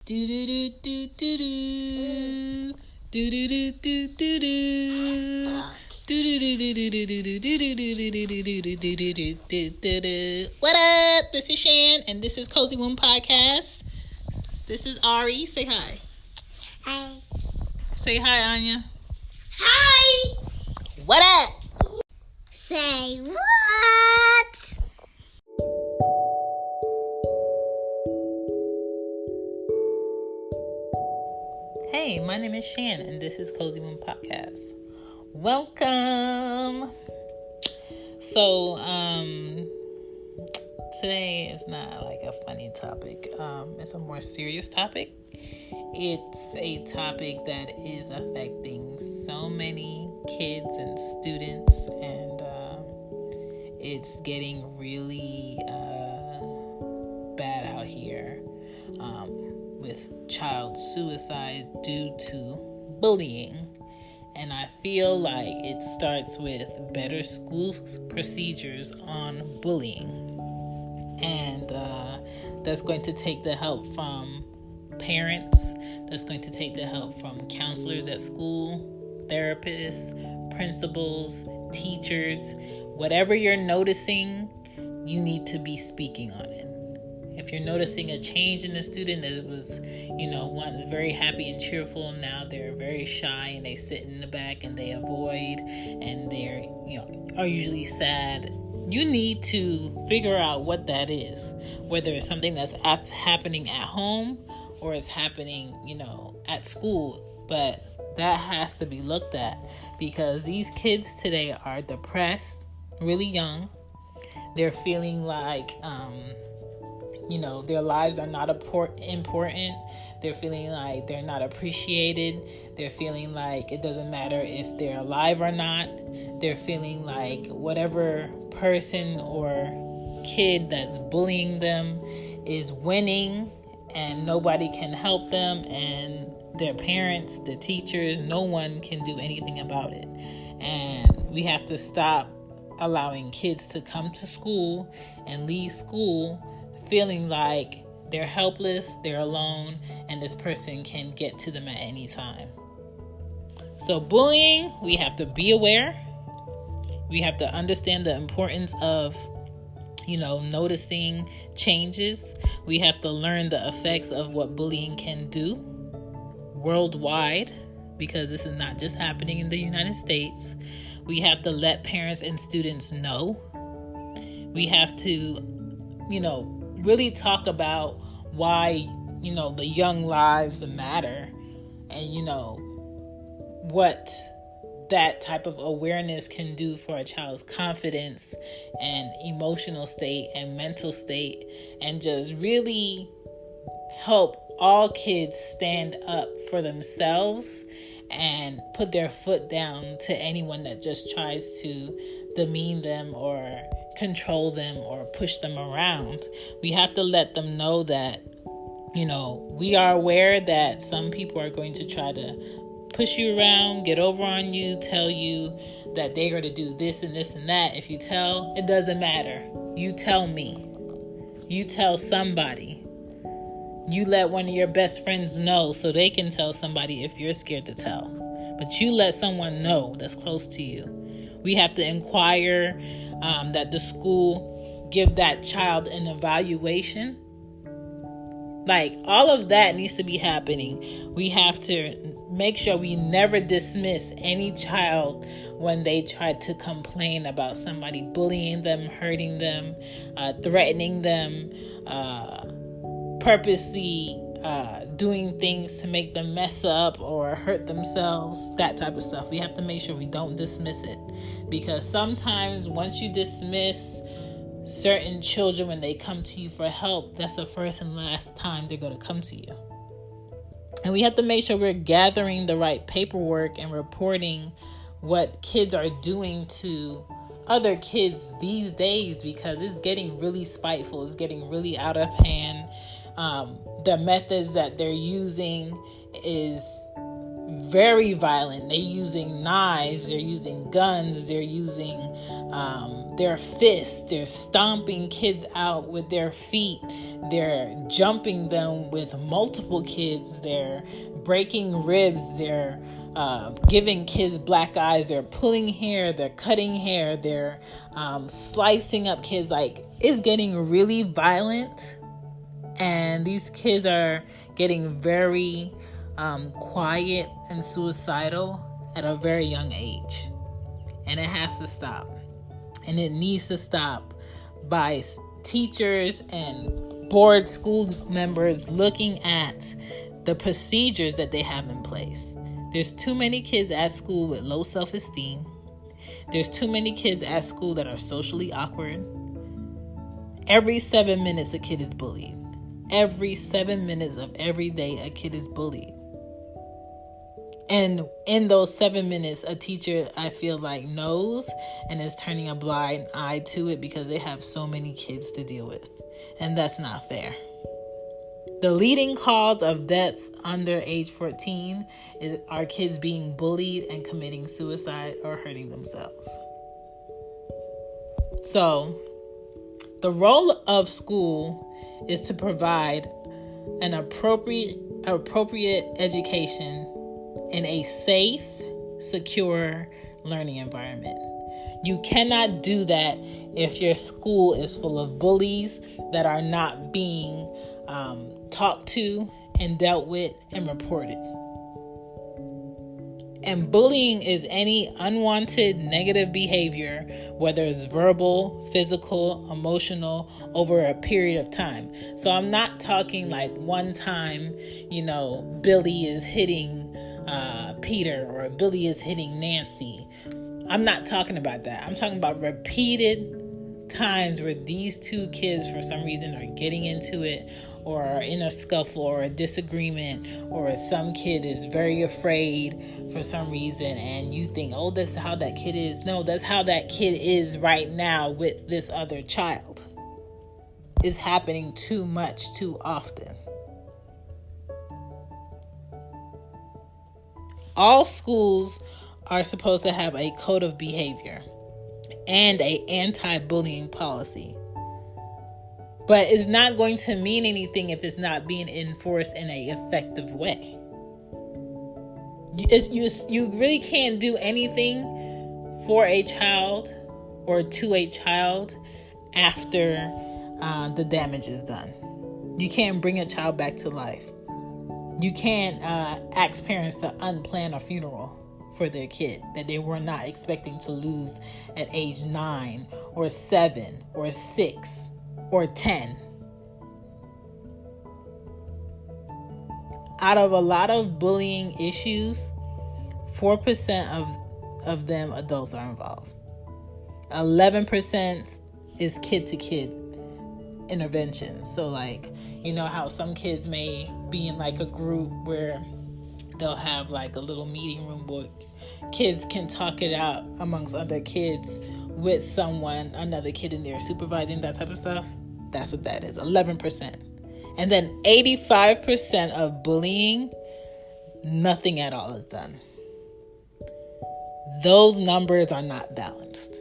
Do do do do do do. Do do do do do do. What up? This is Shan, and this is Cozy Womb Podcast. This is Ari. Say hi. Hi. Say hi, Anya. Hi. What up? Say what? Hey, my name is Shan, and this is Cozy Womb Podcast. Welcome. So, today is not like a funny topic. It's a more serious topic. It's a topic that is affecting so many kids and students, and it's getting really bad out here with child suicide due to bullying. And I feel like it starts with better school procedures on bullying. And that's going to take the help from parents. That's going to take the help from counselors at school, therapists, principals, teachers. Whatever you're noticing, you need to be speaking on it. If you're noticing a change in a student that was, once very happy and cheerful, now they're very shy and they sit in the back and they avoid and they're, are usually sad, you need to figure out what that is. Whether it's something that's happening at home or it's happening, at school. But that has to be looked at because these kids today are depressed, really young. They're feeling like, their lives are not important. They're feeling like they're not appreciated. They're feeling like it doesn't matter if they're alive or not. They're feeling like whatever person or kid that's bullying them is winning and nobody can help them, and their parents, the teachers, no one can do anything about it. And we have to stop allowing kids to come to school and leave school feeling like they're helpless, they're alone, and this person can get to them at any time. So bullying, we have to be aware. We have to understand the importance of, noticing changes. We have to learn the effects of what bullying can do worldwide, because this is not just happening in the United States. We have to let parents and students know. We have to, really talk about why, the young lives matter, and, what that type of awareness can do for a child's confidence and emotional state and mental state, and just really help all kids stand up for themselves and put their foot down to anyone that just tries to demean them or control them or push them around. We have to let them know that, we are aware that some people are going to try to push you around, get over on you, tell you that they're going to do this and this and that. If you tell, it doesn't matter. You tell me. You tell somebody. You let one of your best friends know so they can tell somebody if you're scared to tell. But you let someone know that's close to you. We have to inquire that the school give that child an evaluation. Like, all of that needs to be happening. We have to make sure we never dismiss any child when they try to complain about somebody bullying them, hurting them, threatening them, purposely doing things to make them mess up or hurt themselves, that type of stuff. We have to make sure we don't dismiss it, because sometimes once you dismiss certain children when they come to you for help, that's the first and last time they're going to come to you. And we have to make sure we're gathering the right paperwork and reporting what kids are doing to other kids these days, because it's getting really spiteful. It's getting really out of hand. The methods that they're using is very violent. They're using knives, they're using guns, they're using their fists, they're stomping kids out with their feet, they're jumping them with multiple kids, they're breaking ribs, they're giving kids black eyes, they're pulling hair, they're cutting hair, they're slicing up kids. Like, it's getting really violent, and these kids are getting very quiet and suicidal at a very young age, and it has to stop. And it needs to stop by teachers and board school members looking at the procedures that they have in place. There's too many kids at school with low self-esteem. There's too many kids at school that are socially awkward. Every 7 minutes a kid is bullied. Every 7 minutes of every day a kid is bullied. And in those 7 minutes, a teacher, I feel like, knows and is turning a blind eye to it because they have so many kids to deal with. And that's not fair. The leading cause of deaths under age 14 are kids being bullied and committing suicide or hurting themselves. So, the role of school is to provide an appropriate education in a safe, secure learning environment. You cannot do that if your school is full of bullies that are not being talked to and dealt with and reported. And bullying is any unwanted negative behavior, whether it's verbal, physical, emotional, over a period of time. So I'm not talking like one time, Billy is hitting Peter, or Billy is hitting Nancy. I'm not talking about that. I'm talking about repeated times where these two kids, for some reason, are getting into it, or are in a scuffle or a disagreement, or some kid is very afraid for some reason, and you think, oh, that's how that kid is. No, that's how that kid is right now with this other child. It's happening too much, too often. All schools are supposed to have a code of behavior and an anti-bullying policy. But it's not going to mean anything if it's not being enforced in an effective way. You really can't do anything for a child or to a child after the damage is done. You can't bring a child back to life. You can't ask parents to unplan a funeral for their kid that they were not expecting to lose at age 9 or 7 or 6 or 10. Out of a lot of bullying issues, 4% of them adults are involved. 11% is kid-to-kid intervention. So like, how some kids may be in like a group where they'll have like a little meeting room where kids can talk it out amongst other kids with another kid in there supervising, that type of stuff. That's what that is, 11%. And then 85% of bullying, nothing at all is done. Those numbers are not balanced.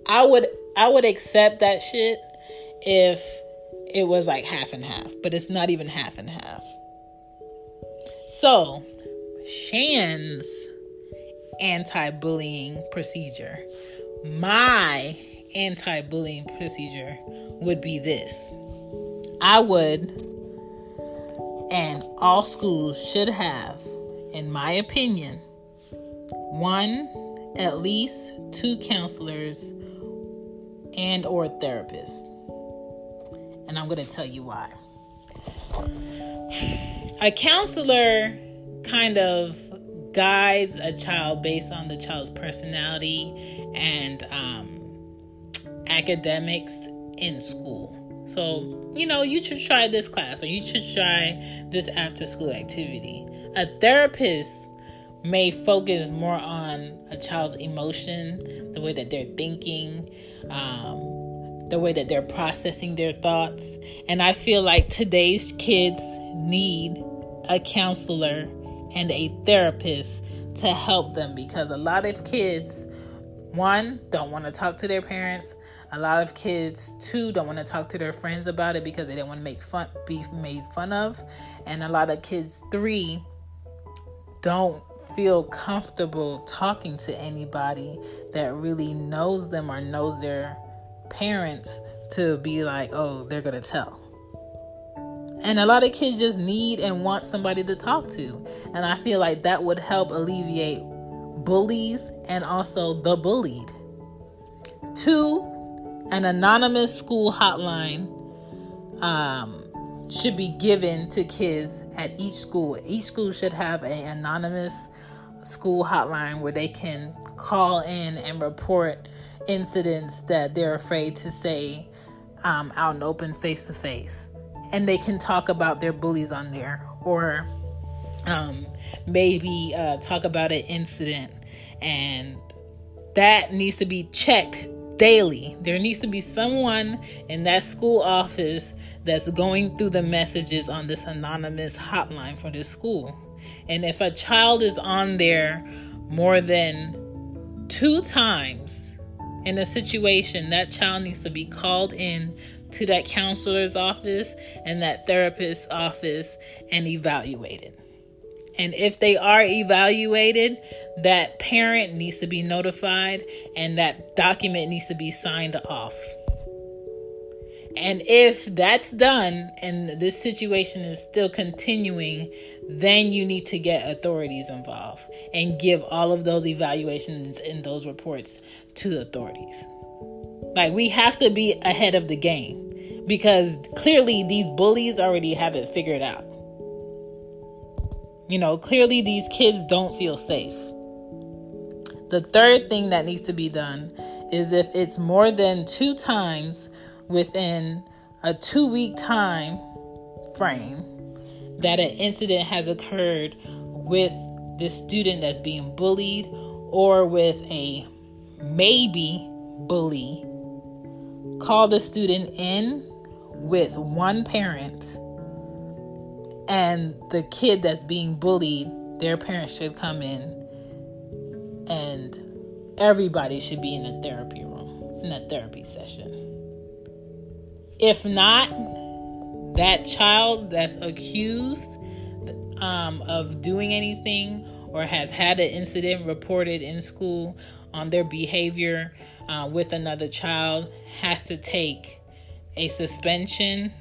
I would accept that shit if it was like half and half, but it's not even half and half. So, Shan's anti-bullying procedure, my anti-bullying procedure would be this. I would, and all schools should have, in my opinion, at least 2 counselors and or therapists. And I'm going to tell you why. A counselor kind of guides a child based on the child's personality and academics in school. So, you should try this class, or you should try this after school activity. A therapist may focus more on a child's emotion, the way that they're thinking, the way that they're processing their thoughts. And I feel like today's kids need a counselor and a therapist to help them, because a lot of kids, one, don't want to talk to their parents. A lot of kids, two, don't want to talk to their friends about it because they don't want to be made fun of. And a lot of kids, three, don't feel comfortable talking to anybody that really knows them or knows their parents to be like, oh, they're going to tell. And a lot of kids just need and want somebody to talk to. And I feel like that would help alleviate bullies and also the bullied. 2, an anonymous school hotline should be given to kids at each school. Each school should have an anonymous school hotline where they can call in and report incidents that they're afraid to say out in open, face to face. And they can talk about their bullies on there, or maybe talk about an incident, and that needs to be checked daily. There needs to be someone in that school office that's going through the messages on this anonymous hotline for this school. And if a child is on there more than 2 times in a situation, that child needs to be called in to that counselor's office and that therapist's office and evaluated. And if they are evaluated, that parent needs to be notified and that document needs to be signed off. And if that's done and this situation is still continuing, then you need to get authorities involved and give all of those evaluations and those reports to authorities. Like, we have to be ahead of the game, because clearly these bullies already have it figured out. You know, clearly these kids don't feel safe. The third thing that needs to be done is, if it's more than 2 times within a 2-week time frame that an incident has occurred with the student that's being bullied, or with a maybe bully, call the student in with one parent, and the kid that's being bullied, their parents should come in, and everybody should be in a therapy room, in a therapy session. If not, that child that's accused of doing anything or has had an incident reported in school on their behavior with another child has to take a suspension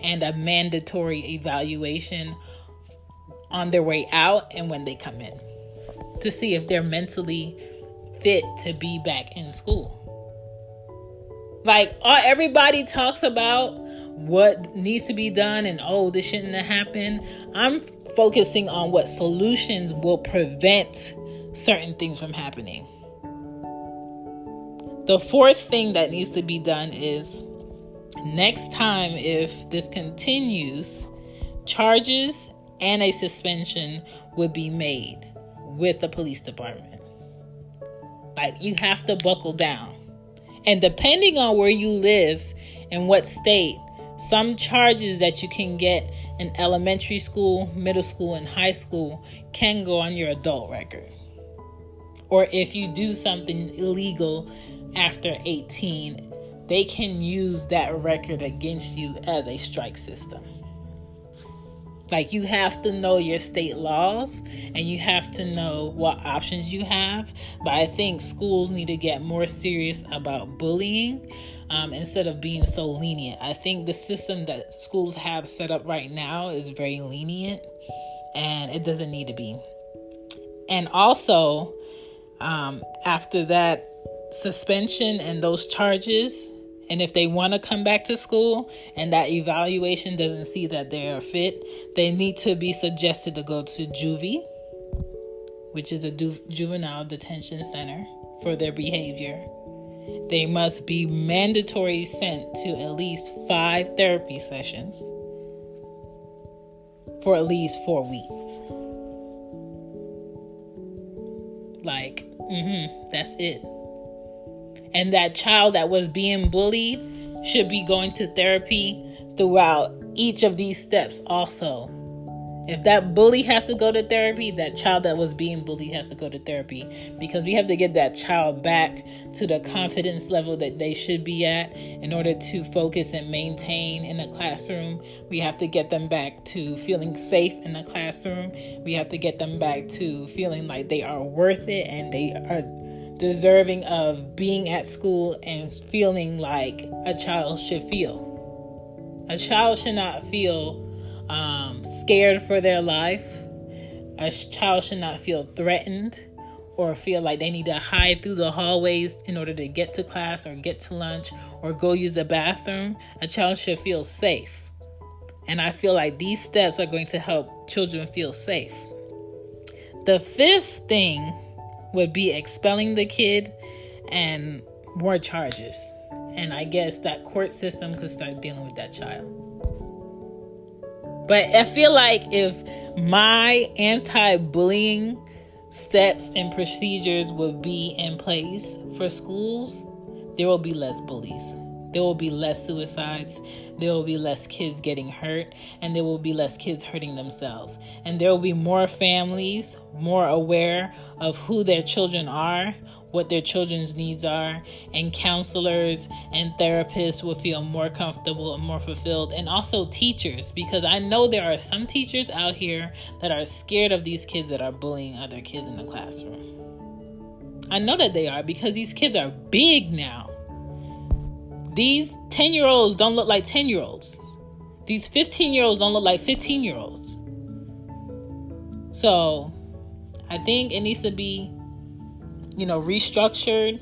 and a mandatory evaluation on their way out and when they come in, to see if they're mentally fit to be back in school. Like, everybody talks about what needs to be done and, oh, this shouldn't have happened. I'm focusing on what solutions will prevent certain things from happening. The fourth thing that needs to be done is, next time if this continues, charges and a suspension would be made with the police department. Like, you have to buckle down. And depending on where you live and what state, some charges that you can get in elementary school, middle school, and high school can go on your adult record. Or if you do something illegal after 18, they can use that record against you as a strike system. Like, you have to know your state laws and you have to know what options you have. But I think schools need to get more serious about bullying instead of being so lenient. I think the system that schools have set up right now is very lenient, and it doesn't need to be. And also, after that suspension and those charges, and if they want to come back to school and that evaluation doesn't see that they are fit, they need to be suggested to go to juvie, which is a juvenile detention center, for their behavior. They must be mandatory sent to at least 5 therapy sessions for at least 4 weeks. Like, that's it. And that child that was being bullied should be going to therapy throughout each of these steps also. If that bully has to go to therapy, that child that was being bullied has to go to therapy, because we have to get that child back to the confidence level that they should be at in order to focus and maintain in the classroom. We have to get them back to feeling safe in the classroom. We have to get them back to feeling like they are worth it and they are deserving of being at school and feeling like a child should feel. A child should not feel scared for their life. A child should not feel threatened or feel like they need to hide through the hallways in order to get to class or get to lunch or go use the bathroom. A child should feel safe. And I feel like these steps are going to help children feel safe. The fifth thing would be expelling the kid and more charges. And I guess that court system could start dealing with that child. But I feel like if my anti-bullying steps and procedures would be in place for schools, there will be less bullies. There will be less suicides. There will be less kids getting hurt. And there will be less kids hurting themselves. And there will be more families more aware of who their children are, what their children's needs are, and counselors and therapists will feel more comfortable and more fulfilled, and also teachers, because I know there are some teachers out here that are scared of these kids that are bullying other kids in the classroom. I know that they are, because these kids are big now. These 10-year-olds don't look like 10-year-olds. These 15-year-olds don't look like 15-year-olds. So I think it needs to be restructured.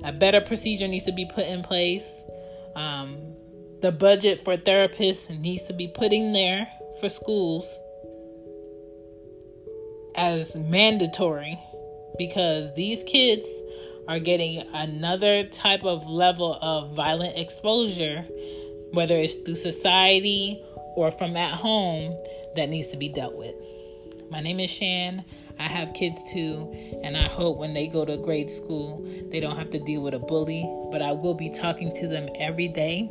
A better procedure needs to be put in place. The budget for therapists needs to be put in there for schools as mandatory, because these kids are getting another type of level of violent exposure, whether it's through society or from at home, that needs to be dealt with. My name is Shan. I have kids too, and I hope when they go to grade school, they don't have to deal with a bully, but I will be talking to them every day,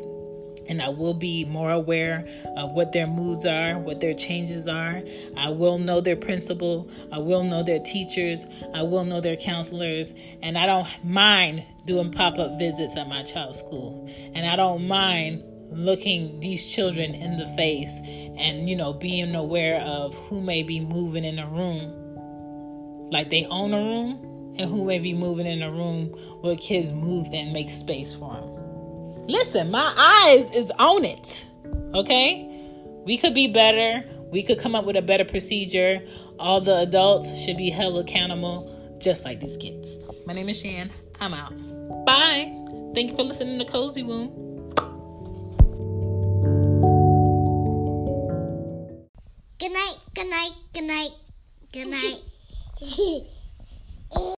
and I will be more aware of what their moods are, what their changes are. I will know their principal. I will know their teachers. I will know their counselors, and I don't mind doing pop-up visits at my child's school, and I don't mind looking these children in the face and, being aware of who may be moving in a room like they own a room, and who may be moving in a room where kids move and make space for them. Listen, my eyes is on it, okay? We could be better. We could come up with a better procedure. All the adults should be held accountable, just like these kids. My name is Shan. I'm out. Bye. Thank you for listening to Cozy Womb. Good night, good night, good night, good night.